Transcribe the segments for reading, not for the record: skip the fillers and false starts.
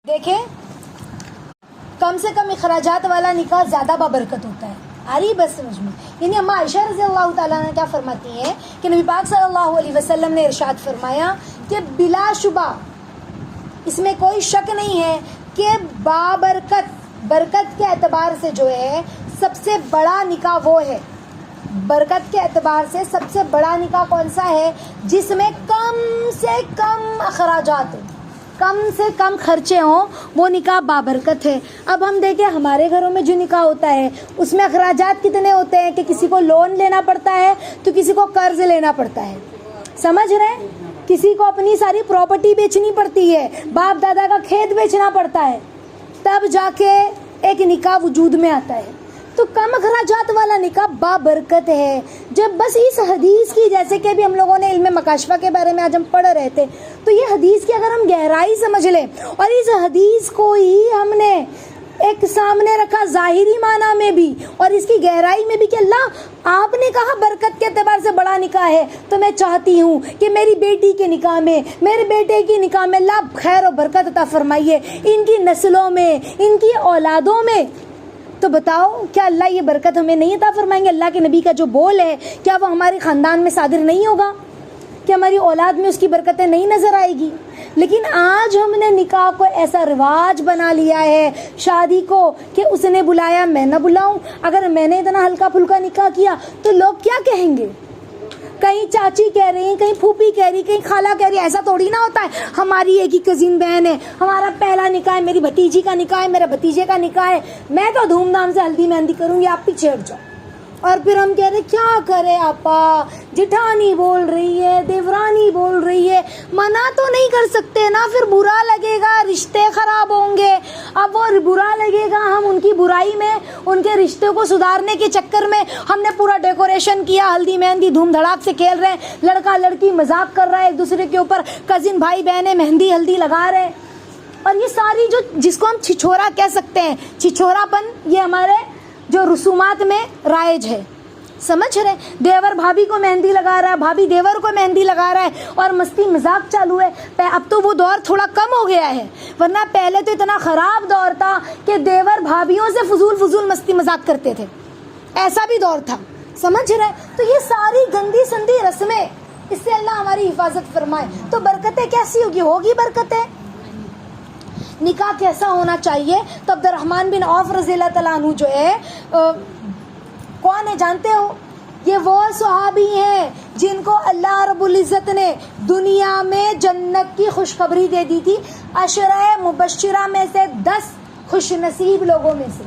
دیکھیں کم سے کم اخراجات والا نکاح زیادہ بابرکت ہوتا ہے. آ رہی بس سمجھ میں. یعنی اما عائشہ رضی اللہ تعالیٰ عنہ کیا فرماتی ہیں کہ نبی پاک صلی اللہ علیہ وسلم نے ارشاد فرمایا کہ بلا شبہ اس میں کوئی شک نہیں ہے کہ برکت کے اعتبار سے جو ہے سب سے بڑا نکاح وہ ہے. برکت کے اعتبار سے سب سے بڑا نکاح کون سا ہے؟ جس میں کم سے کم اخراجات ہوں، کم سے کم خرچے ہوں، وہ نکاح بابرکت ہے. اب ہم دیکھیں ہمارے گھروں میں جو نکاح ہوتا ہے اس میں اخراجات کتنے ہوتے ہیں کہ کسی کو لون لینا پڑتا ہے تو کسی کو قرض لینا پڑتا ہے. سمجھ رہے ہیں؟ کسی کو اپنی ساری پراپرٹی بیچنی پڑتی ہے، باپ دادا کا کھیت بیچنا پڑتا ہے، تب جا کے ایک نکاح وجود میں آتا ہے. تو کم اخراجات والا نکاح بابرکت ہے. جب بس اس حدیث کی، جیسے کہ بھی ہم لوگوں نے علم مکاشفہ کے بارے میں آج ہم پڑھ رہے تھے، تو یہ حدیث کی اگر ہم گہرائی سمجھ لیں اور اس حدیث کو ہی ہم نے ایک سامنے رکھا ظاہری معنی میں بھی اور اس کی گہرائی میں بھی کہ اللہ آپ نے کہا برکت کے اعتبار سے بڑا نکاح ہے، تو میں چاہتی ہوں کہ میری بیٹی کے نکاح میں، میرے بیٹے کی نکاح میں اللہ خیر و برکت عطا فرمائیے، ان کی نسلوں میں، ان کی اولادوں میں. تو بتاؤ کیا اللہ یہ برکت ہمیں نہیں عطا فرمائیں گے؟ اللہ کے نبی کا جو بول ہے کیا وہ ہمارے خاندان میں صادر نہیں ہوگا؟ کہ ہماری اولاد میں اس کی برکتیں نہیں نظر آئے گی؟ لیکن آج ہم نے نکاح کو ایسا رواج بنا لیا ہے، شادی کو، کہ اس نے بلایا میں نہ بلاؤں. اگر میں نے اتنا ہلکا پھلکا نکاح کیا تو لوگ کیا کہیں گے؟ کہیں چاچی کہہ رہی ہیں، کہیں پھوپھی کہہ رہی، کہیں خالہ کہہ رہی. ایسا تھوڑی نہ ہوتا ہے ہماری ایک ہی کزن بہن ہے، ہمارا پہلا نکاح ہے، میری بھتیجی کا نکاح ہے، میرے بھتیجے کا نکاح ہے، میں تو دھوم دھام سے ہلدی مہندی کروں گی، آپ پیچھے ہٹ جاؤ. اور پھر ہم کہہ رہے کیا کرے آپا، جٹھانی بول رہی ہے، دیورانی بول رہی ہے، منع تو نہیں کر سکتے نا، پھر برا لگے گا، رشتے خراب ہوں گے. اب وہ برا لگے گا، ہم ان کی برائی میں، ان کے رشتے کو سدھارنے کے چکر میں ہم نے پورا ڈیکوریشن کیا، ہلدی مہندی دھوم دھڑاک سے کھیل رہے ہیں، لڑکا لڑکی مذاق کر رہا ہے ایک دوسرے کے اوپر، کزن بھائی بہنیں مہندی ہلدی لگا رہے ہیں. اور یہ ساری جس کو ہم چھچھورا کہہ سکتے ہیں، چھچھورا پن، یہ ہمارے جو رسومات میں رائج ہے. سمجھ رہے؟ دیور بھابھی کو مہندی لگا رہا ہے، بھابھی دیور کو مہندی لگا رہا ہے اور مستی مذاق چالو ہے. اب تو وہ دور تھوڑا کم ہو گیا ہے، ورنہ پہلے تو اتنا خراب دور تھا کہ دیور بھابھیوں سے فضول مستی مذاق کرتے تھے، ایسا بھی دور تھا. سمجھ رہے؟ تو یہ ساری گندی سندی رسمیں، اس سے اللہ ہماری حفاظت فرمائے. تو برکتیں کیسی ہوگی برکتیں؟ نکاح کیسا ہونا چاہیے؟ تو عبد الرحمن بن عوف رضی اللہ تعالیٰ عنہ جو ہے کون ہے جانتے ہو؟ یہ وہ صحابی ہیں جن کو اللہ رب العزت نے دنیا میں جنت کی خوشخبری دے دی تھی. عشرہ مبشرہ میں سے 10 خوش نصیب لوگوں میں سے.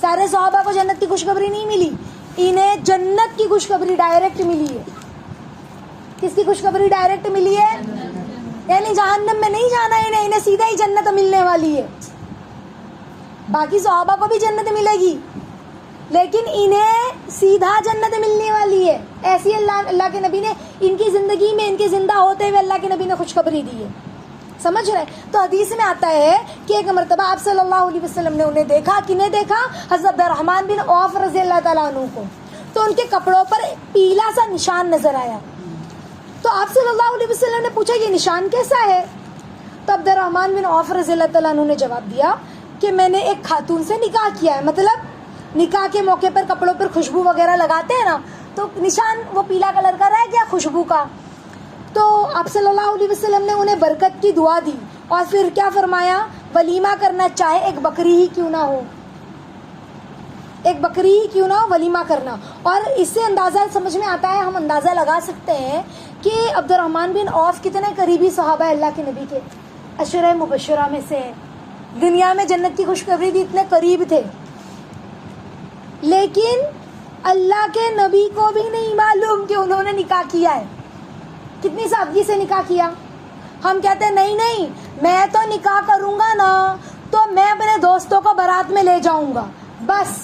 سارے صحابہ کو جنت کی خوشخبری نہیں ملی، انہیں جنت کی خوشخبری ڈائریکٹ ملی ہے. کس کی خوشخبری ڈائریکٹ ملی ہے؟ یعنی جہنم میں نہیں جانا انہیں سیدھا ہی جنت ملنے والی ہے. باقی صحابہ کو بھی جنت ملے گی لیکن انہیں سیدھا جنت ملنے والی ہے. ایسی اللہ کے نبی نے ان کی زندگی میں، ان کے زندہ ہوتے ہوئے اللہ کے نبی نے خوشخبری دی ہے. سمجھ رہے؟ تو حدیث میں آتا ہے کہ ایک مرتبہ آپ صلی اللہ علیہ وسلم نے انہیں دیکھا. کنہیں دیکھا؟ حضرت عبد الرحمن بن عوف رضی اللہ تعالیٰ عنہ کو. تو ان کے کپڑوں پر پیلا سا نشان نظر آیا. تو آپ صلی اللہ علیہ وسلم نے پوچھا یہ نشان کیسا ہے؟ تو عبد الرحمن بن عوف رضی اللہ تعالیٰ عنہ نے جواب دیا کہ میں نے ایک خاتون سے نکاح کیا ہے. مطلب نکاح کے موقع پر کپڑوں پر خوشبو وغیرہ لگاتے ہیں نا، تو نشان وہ پیلا کلر کا رہ گیا خوشبو کا. تو آپ صلی اللہ علیہ وسلم نے انہیں برکت کی دعا دی اور پھر کیا فرمایا؟ ولیمہ کرنا چاہے ایک بکری ہی کیوں نہ ہو، ایک بکری ہی کیوں نہ ہو ولیمہ کرنا. اور اس سے اندازہ سمجھ میں آتا ہے، ہم اندازہ لگا سکتے ہیں کہ عبد الرحمن بن عوف کتنے قریبی صحابہ اللہ کے نبی کے، عشرہ مبشرہ میں سے، دنیا میں جنت کی خوشخبری دی، اتنے قریب تھے. لیکن اللہ کے نبی کو بھی نہیں معلوم کہ انہوں نے نکاح کیا ہے. کتنی سادگی سے نکاح کیا. ہم کہتے ہیں نہیں میں تو نکاح کروں گا نا تو میں اپنے دوستوں کو بارات میں لے جاؤں گا، بس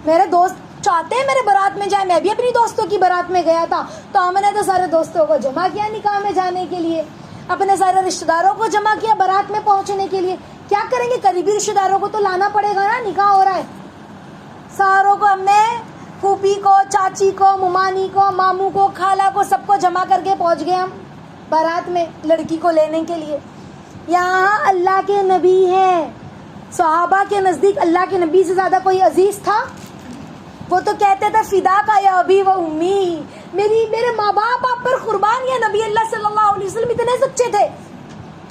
میرے دوست چاہتے ہیں میرے بارات میں جائے. میں بھی اپنی دوستوں کی بارات میں گیا تھا تو ہم نے تو سارے دوستوں کو جمع کیا نکاح میں جانے کے لیے، اپنے سارے رشتہ داروں کو جمع کیا بارات میں پہنچنے کے لیے. کیا کریں گے؟ قریبی رشتہ داروں کو تو لانا پڑے گا نا، نکاح ہو رہا ہے. ساروں کو ہم نے، پھوپھی کو، چاچی کو، ممانی کو، ماموں کو، خالہ کو، سب کو جمع کر کے پہنچ گئے ہم بارات میں لڑکی کو لینے کے لیے. یہاں اللہ کے نبی ہیں. صحابہ کے نزدیک اللہ کے نبی سے زیادہ کوئی عزیز تھا؟ وہ تو کہتے تھے فدا کا یا ابی و امی، میرے ماں باپ آپ پر قربان. یا نبی اللہ صلی اللہ علیہ وسلم اتنے سچے تھے،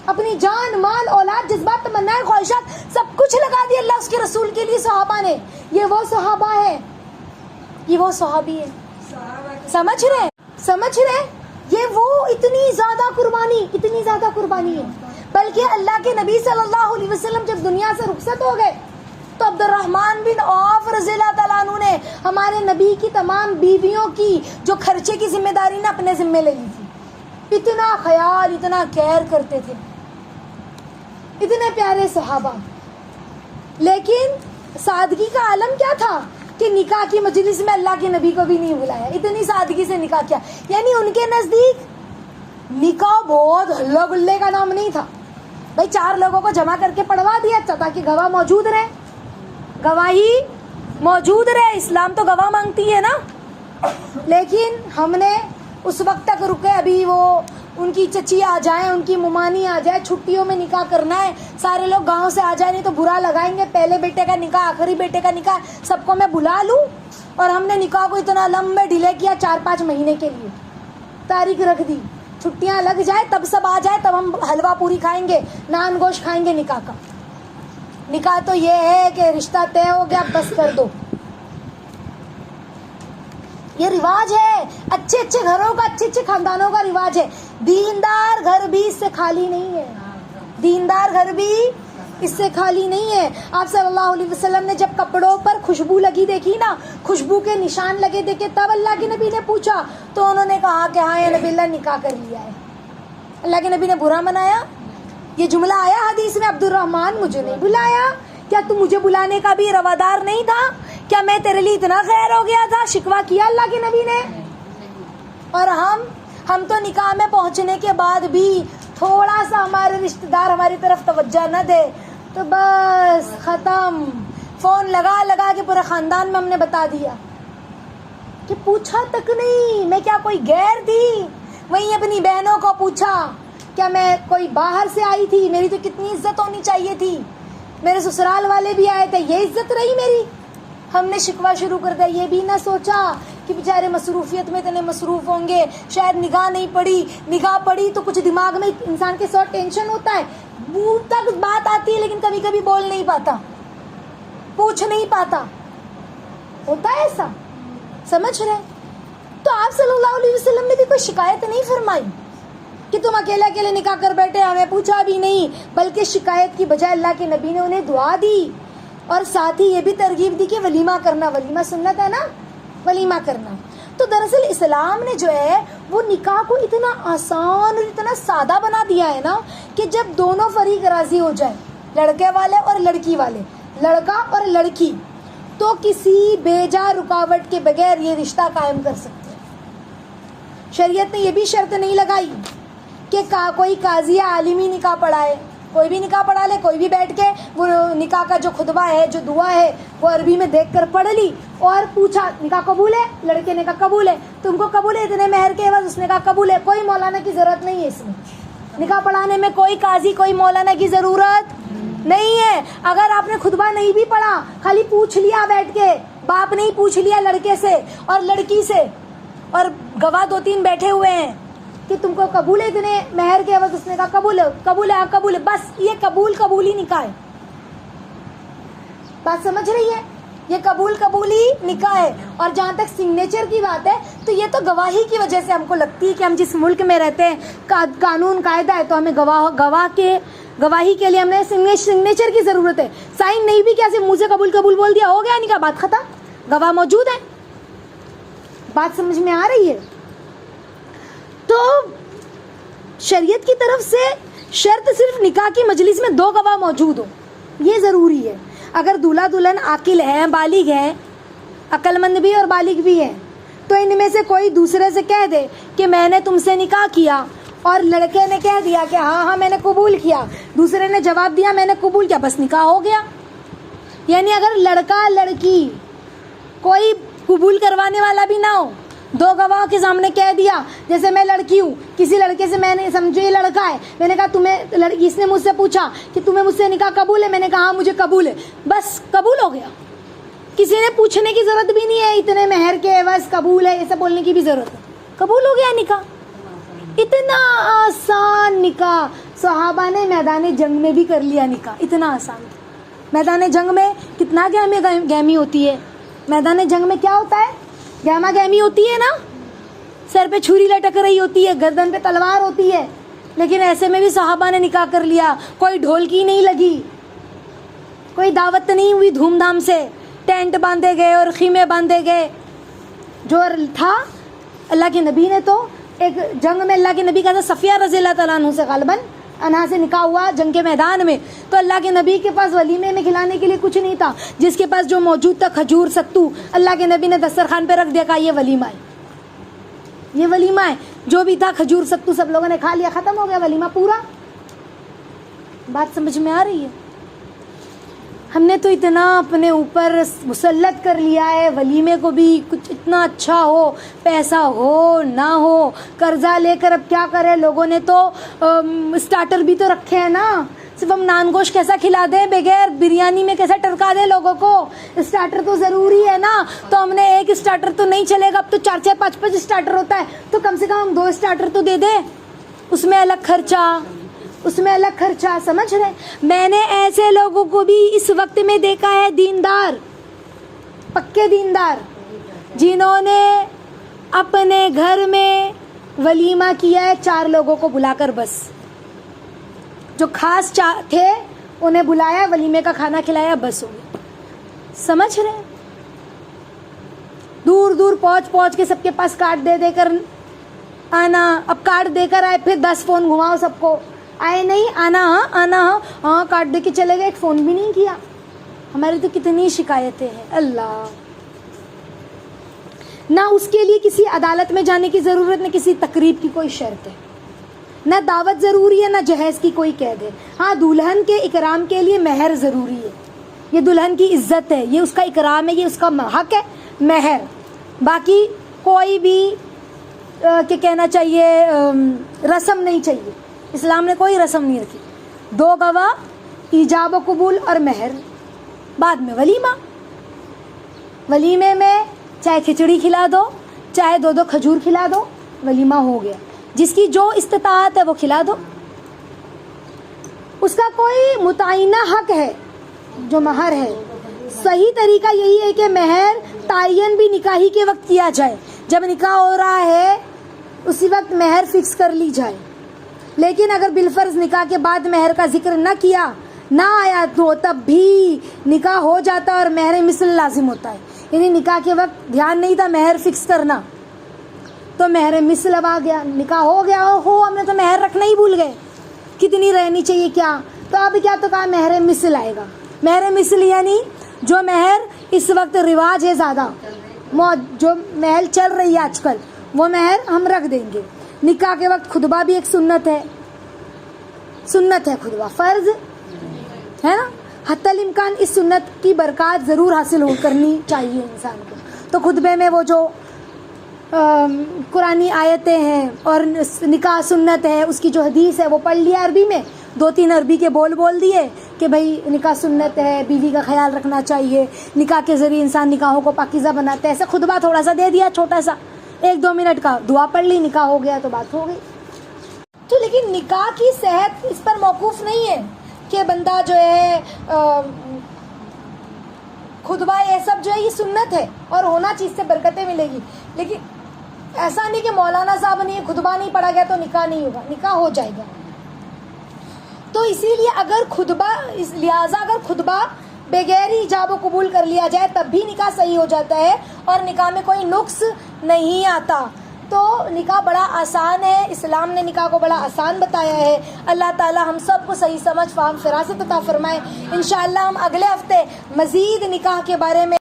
اپنی جان مال اولاد جذبات تمنائیں خواہشات سب کچھ لگا دی اللہ اس کے رسول کے لیے صحابہ نے. یہ وہ صحابہ ہے، یہ وہ صحابی ہے. سمجھ رہے یہ وہ اتنی زیادہ قربانی ہے. بلکہ اللہ کے نبی صلی اللہ علیہ وسلم جب دنیا سے رخصت ہو گئے تو عبد الرحمن بن عوف رضی اللہ تعالیٰ عنہ نے ہمارے نبی کی تمام بیویوں کی جو خرچے کی ذمہ داری نے اپنے ذمے لے لی تھی. اتنا خیال، اتنا کیئر کرتے تھے، اتنے پیارے صحابہ. لیکن سادگی کا عالم کیا تھا کہ نکاح کی مجلس میں اللہ کے نبی کو بھی نہیں بلایا. اتنی سادگی سے نکاح کیا. یعنی ان کے نزدیک نکاح بہت ہلو گلے کا نام نہیں تھا. بھائی 4 لوگوں کو جمع کر کے پڑھوا دیا تاکہ گواہ موجود رہے، گواہی موجود رہے. اسلام تو گواہ مانگتی ہے نا. لیکن ہم نے اس وقت تک رکے، ابھی وہ ان کی چچی آ جائیں، ان کی ممانی آ جائے، چھٹیوں میں نکاح کرنا ہے، سارے لوگ گاؤں سے آ جائیں نہیں تو برا لگائیں گے. پہلے بیٹے کا نکاح، آخری بیٹے کا نکاح، سب کو میں بلا لوں. اور ہم نے نکاح کو اتنا لمبے ڈیلے کیا، 4-5 مہینے کے لیے تاریخ رکھ دی. چھٹیاں لگ جائے تب سب آ جائے، تب ہم حلوہ پوری کھائیں گے، نان گوشت کھائیں گے. نکاح کا نکاح تو یہ ہے کہ رشتہ طے ہو گیا بس کر دو. یہ رواج ہے اچھے گھروں کا، اچھے خاندانوں کا رواج ہے. دیندار گھر بھی اس سے خالی نہیں ہے، دیندار گھر بھی اس سے خالی نہیں ہے. آپ صلی اللہ علیہ وسلم نے جب کپڑوں پر خوشبو لگی دیکھی نا، خوشبو کے نشان لگے دیکھے، تب اللہ کے نبی نے پوچھا تو انہوں نے کہا کہ ہاں یا نبی اللہ نکاح کر لیا ہے. اللہ کے نبی نے برا منایا. یہ جملہ آیا حدیث میں، عبد الرحمن مجھے نہیں بلایا، کیا تو مجھے بلانے کا بھی روادار نہیں تھا؟ کیا میں تیرے لیے اتنا خیر ہو گیا تھا؟ شکوہ کیا اللہ کے نبی نے. اور ہم تو نکاح میں پہنچنے کے بعد بھی تھوڑا سا ہمارے رشتہ دار ہماری طرف توجہ نہ دے تو بس ختم. فون لگا کے پورے خاندان میں ہم نے بتا دیا کہ پوچھا تک نہیں میں کیا کوئی غیر تھی. وہیں اپنی بہنوں کو پوچھا کیا میں کوئی باہر سے آئی تھی، میری تو کتنی عزت ہونی چاہیے تھی. میرے سسرال والے بھی آئے تھے، یہ عزت رہی میری؟ ہم نے شکوہ شروع کر دیا. یہ بھی نہ سوچا کہ بیچارے مصروفیت میں اتنے مصروف ہوں گے، شاید نگاہ نہیں پڑی. نگاہ پڑی تو کچھ دماغ میں انسان کے ساتھ ٹینشن ہوتا ہے، منہ تک بات آتی ہے لیکن کبھی کبھی بول نہیں پاتا، پوچھ نہیں پاتا، ہوتا ہے ایسا. سمجھ رہے؟ تو آپ صلی اللہ علیہ وسلم نے بھی کوئی شکایت نہیں فرمائی کہ تم اکیلے نکاح کر بیٹھے، ہمیں پوچھا بھی نہیں. بلکہ شکایت کی بجائے اللہ کے نبی نے انہیں دعا دی اور ساتھ ہی یہ بھی ترغیب دی کہ ولیمہ کرنا. ولیمہ سنت ہے نا، ولیمہ کرنا. تو دراصل اسلام نے جو ہے وہ نکاح کو اتنا آسان اور اتنا سادہ بنا دیا ہے نا کہ جب دونوں فریق راضی ہو جائے، لڑکے والے اور لڑکی والے، لڑکا اور لڑکی، تو کسی بیجا رکاوٹ کے بغیر یہ رشتہ قائم کر سکتے ہیں. شریعت نے یہ بھی شرط نہیں لگائی کہ کوئی قاضی یا عالمی نکاح پڑھائے. کوئی بھی نکاح پڑھا لے، کوئی بھی بیٹھ کے وہ نکاح کا جو خطبہ ہے، جو دعا ہے، وہ عربی میں دیکھ کر پڑھ لی اور پوچھا نکاح قبول ہے؟ لڑکے نے کہا قبول ہے. تم کو قبول ہے اتنے مہر کے عوض؟ اس نے کہا قبول ہے. کوئی مولانا کی ضرورت نہیں ہے اس میں. نکاح پڑھانے میں کوئی قاضی، کوئی مولانا کی ضرورت نہیں ہے. اگر آپ نے خطبہ نہیں بھی پڑھا، خالی پوچھ لیا بیٹھ کے، باپ نے ہی پوچھ لیا لڑکے سے اور لڑکی سے، اور گواہ 2-3 بیٹھے ہوئے ہیں کہ تم کو قبول ہے اتنے مہر کے عوض؟ اس نے کہا قبول ہے، قبول ہے، ہاں قبول ہے. بس یہ قبولی نکاح ہے. بات سمجھ رہی ہے؟ یہ قبولی نکاح ہے. اور جہاں تک سگنیچر کی بات ہے تو یہ تو گواہی کی وجہ سے ہم کو لگتی ہے کہ ہم جس ملک میں رہتے ہیں قانون قاعدہ ہے تو ہمیں گواہی کے لیے ہمیں سگنیچر کی ضرورت ہے. سائن نہیں بھی کیا صرف منہ سے قبول بول دیا ہو گیا نکاح، بات ختم. گواہ موجود ہے. بات سمجھ میں آ رہی ہے؟ تو شریعت کی طرف سے شرط صرف نکاح کی مجلس میں 2 گواہ موجود ہو، یہ ضروری ہے. اگر دولہا دلہن عاقل ہیں، بالغ ہیں، عقل مند بھی اور بالغ بھی ہیں، تو ان میں سے کوئی دوسرے سے کہہ دے کہ میں نے تم سے نکاح کیا، اور لڑکے نے کہہ دیا کہ ہاں میں نے قبول کیا، دوسرے نے جواب دیا میں نے قبول کیا، بس نکاح ہو گیا. یعنی اگر لڑکا لڑکی کوئی قبول کروانے والا بھی نہ ہو، دو گواہوں کے سامنے کہہ دیا، جیسے میں لڑکی ہوں، کسی لڑکے سے میں نے سمجھو یہ لڑکا ہے، میں نے کہا تمہیں، اس نے مجھ سے پوچھا کہ تمہیں مجھ سے نکاح قبول ہے، میں نے کہا ہاں مجھے قبول ہے، بس قبول ہو گیا. کسی نے پوچھنے کی ضرورت بھی نہیں ہے، اتنے مہر کے عوض قبول ہے ایسا بولنے کی بھی ضرورت ہے، قبول ہو گیا نکاح. اتنا آسان نکاح صحابہ نے میدان جنگ میں بھی کر لیا نکاح، اتنا آسان. میدان جنگ میں کتنا گہمی ہوتی ہے، میدان جنگ میں کیا ہوتا ہے، گہما گہمی ہوتی ہے نا، سر پہ چھری لٹک رہی ہوتی ہے، گردن پہ تلوار ہوتی ہے، لیکن ایسے میں بھی صحابہ نے نکاح کر لیا. کوئی ڈھولکی نہیں لگی، کوئی دعوت نہیں ہوئی دھوم دھام سے، ٹینٹ باندھے گئے اور خیمے باندھے گئے. جو تھا اللہ کے نبی نے تو ایک جنگ میں اللہ کے نبی کا صفیہ رضی اللہ تعالیٰ عنہ سے غالباً انہا سے نکاح ہوا جنگ کے میدان میں، تو اللہ کے نبی کے پاس ولیمے میں کھلانے کے لیے کچھ نہیں تھا، جس کے پاس جو موجود تھا کھجور ستو، اللہ کے نبی نے دسترخوان پہ رکھ دیا، کہا یہ ولیمہ ہے، یہ ولیمہ ہے. جو بھی تھا کھجور ستو سب لوگوں نے کھا لیا، ختم ہو گیا ولیمہ پورا. بات سمجھ میں آ رہی ہے؟ ہم نے تو اتنا اپنے اوپر مسلط کر لیا ہے، ولیمے کو بھی کچھ اتنا اچھا ہو، پیسہ ہو نہ ہو، قرضہ لے کر اب کیا کرے. لوگوں نے تو اسٹارٹر بھی تو رکھے ہیں نا، صرف ہم نان گوشت کیسا کھلا دیں، بغیر بریانی میں کیسا ٹرکا دیں لوگوں کو، اسٹارٹر تو ضروری ہے نا. تو ہم نے ایک اسٹارٹر تو نہیں چلے گا، اب تو 4-4 5-5 اسٹارٹر ہوتا ہے، تو کم سے کم ہم 2 اسٹارٹر تو دے دیں، اس میں الگ خرچہ، اس میں الگ خرچہ. سمجھ رہے؟ میں نے ایسے لوگوں کو بھی اس وقت میں دیکھا ہے، دیندار، پکے دیندار، جنہوں نے اپنے گھر میں ولیمہ کیا ہے 4 لوگوں کو بلا کر، بس جو خاص تھے انہیں بلایا، ولیمے کا کھانا کھلایا، بس ہو گیا. سمجھ رہے؟ دور دور پہنچ کے سب کے پاس کارڈ دے کر آنا. اب کارڈ دے کر آئے، پھر 10 فون گھماؤ سب کو، آئے نہیں، آنا ہاں کارڈ دے کے چلے گئے، ایک فون بھی نہیں کیا. ہماری تو کتنی شکایتیں ہیں. اللہ، نہ اس کے لیے کسی عدالت میں جانے کی ضرورت، نہ کسی تقریب کی کوئی شرط ہے، نہ دعوت ضروری ہے، نہ جہیز کی کوئی قید ہے. ہاں دلہن کے اکرام کے لیے مہر ضروری ہے، یہ دلہن کی عزت ہے، یہ اس کا اکرام ہے، یہ اس کا حق ہے، مہر. باقی کوئی بھی کہ کہنا چاہیے رسم نہیں چاہیے، اسلام نے کوئی رسم نہیں رکھی. 2 گواہ، ایجاب و قبول اور مہر، بعد میں ولیمہ. ولیمے میں چاہے کھچڑی کھلا دو، چاہے 2 کھجور کھلا دو، ولیمہ ہو گیا. جس کی جو استطاعت ہے وہ کھلا دو. اس کا کوئی متعینہ حق ہے جو مہر ہے. صحیح طریقہ یہی ہے کہ مہر تعین بھی نکاحی کے وقت کیا جائے، جب نکاح ہو رہا ہے اسی وقت مہر فکس کر لی جائے. لیکن اگر بالفرض نکاح کے بعد مہر کا ذکر نہ کیا، نہ آیا، تو تب بھی نکاح ہو جاتا اور مہر مثل لازم ہوتا ہے. یعنی نکاح کے وقت دھیان نہیں تھا مہر فکس کرنا، تو مہر مثل اب آ گیا، نکاح ہو گیا، ہم نے تو مہر رکھنا ہی بھول گئے، کتنی رہنی چاہیے کیا، تو اب کیا، تو کہا مہر مثل آئے گا. مہر مثل یعنی جو مہر اس وقت رواج ہے زیادہ، جو مہر چل رہی ہے آج کل، وہ مہر ہم رکھ دیں گے. نکاح کے وقت خطبہ بھی ایک سنت ہے، خطبہ فرض ہے نا. حتی الامکان اس سنت کی برکات ضرور حاصل کرنی چاہیے انسان کو. تو خطبے میں وہ جو قرآنی آیتیں ہیں اور نکاح سنت ہے، اس کی جو حدیث ہے وہ پڑھ لیا عربی میں، 2-3 عربی کے بول دیے کہ بھائی نکاح سنت ہے، بیوی کا خیال رکھنا چاہیے، نکاح کے ذریعے انسان نکاحوں کو پاکیزہ بناتا ہے. ایسا خطبہ تھوڑا سا دے دیا، چھوٹا سا 1-2 منٹ کا، دعا پڑھ لی، نکاح ہو گیا، تو بات ہو گئی. تو لیکن نکاح کی صحت اس پر موقوف نہیں ہے کہ بندہ جو ہے خطبہ یہ سب جو ہے یہ سنت ہے اور ہونا چیز سے برکتیں ملے گی. لیکن ایسا نہیں کہ مولانا صاحب نے خطبہ نہیں پڑھا گیا تو نکاح نہیں ہوگا، نکاح ہو جائے گا. تو اسی لیے اگر خطبہ بغیر ایجاب و قبول کر لیا جائے تب بھی نکاح صحیح ہو جاتا ہے اور نکاح میں کوئی نقص نہیں آتا. تو نکاح بڑا آسان ہے، اسلام نے نکاح کو بڑا آسان بتایا ہے. اللہ تعالی ہم سب کو صحیح سمجھ، فہم، فراست عطا فرمائے. انشاءاللہ ہم اگلے ہفتے مزید نکاح کے بارے میں